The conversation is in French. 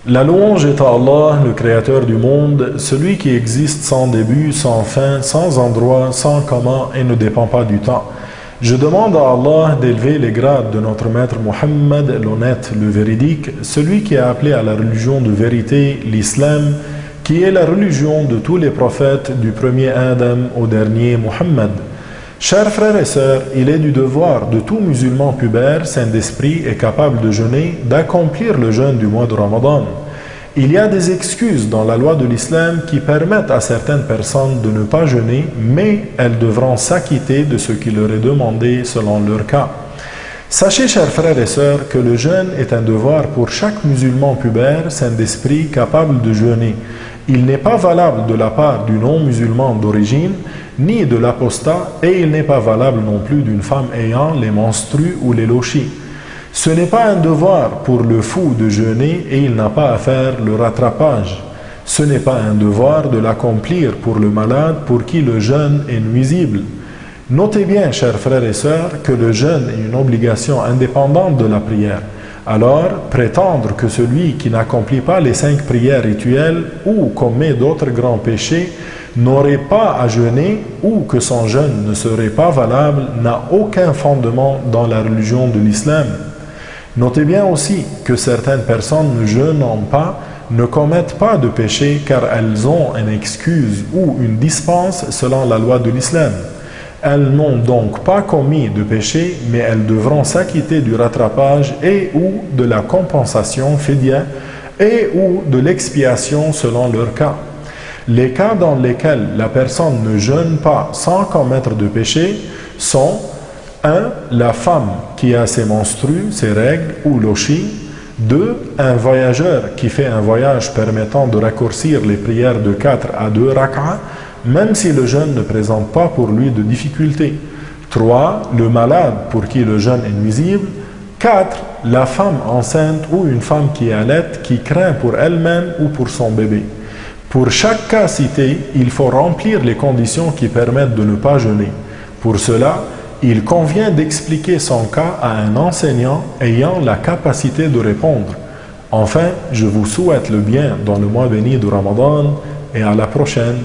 La louange est à Allah, le Créateur du monde, celui qui existe sans début, sans fin, sans endroit, sans comment et ne dépend pas du temps. Je demande à Allah d'élever les grades de notre maître Muhammad, l'honnête, le véridique, celui qui a appelé à la religion de vérité, l'islam, qui est la religion de tous les prophètes du premier Adam au dernier Muhammad. Chers frères et sœurs, il est du devoir de tout musulman pubère, saint d'esprit et capable de jeûner, d'accomplir le jeûne du mois de Ramadan. Il y a des excuses dans la loi de l'islam qui permettent à certaines personnes de ne pas jeûner, mais elles devront s'acquitter de ce qui leur est demandé selon leur cas. Sachez, chers frères et sœurs, que le jeûne est un devoir pour chaque musulman pubère, saint d'esprit, capable de jeûner. Il n'est pas valable de la part du non-musulman d'origine, ni de l'apostat, et il n'est pas valable non plus d'une femme ayant les menstrues ou les lochis. Ce n'est pas un devoir pour le fou de jeûner et il n'a pas à faire le rattrapage. Ce n'est pas un devoir de l'accomplir pour le malade pour qui le jeûne est nuisible. Notez bien, chers frères et sœurs, que le jeûne est une obligation indépendante de la prière. Alors, prétendre que celui qui n'accomplit pas les 5 prières rituelles ou commet d'autres grands péchés n'aurait pas à jeûner ou que son jeûne ne serait pas valable n'a aucun fondement dans la religion de l'islam. Notez bien aussi que certaines personnes ne jeûnant pas ne commettent pas de péché car elles ont une excuse ou une dispense selon la loi de l'islam. Elles n'ont donc pas commis de péché, mais elles devront s'acquitter du rattrapage et ou de la compensation fidya et ou de l'expiation selon leur cas. Les cas dans lesquels la personne ne jeûne pas sans commettre de péché sont 1. La femme qui a ses menstrues, ses règles ou lochis. 2. Un voyageur qui fait un voyage permettant de raccourcir les prières de 4 à 2 rak'a, même si le jeûne ne présente pas pour lui de difficultés. 3. Le malade pour qui le jeûne est nuisible. 4. La femme enceinte ou une femme qui allait, qui craint pour elle-même ou pour son bébé. Pour chaque cas cité, il faut remplir les conditions qui permettent de ne pas jeûner. Pour cela, il convient d'expliquer son cas à un enseignant ayant la capacité de répondre. Enfin, je vous souhaite le bien dans le mois béni de Ramadan et à la prochaine.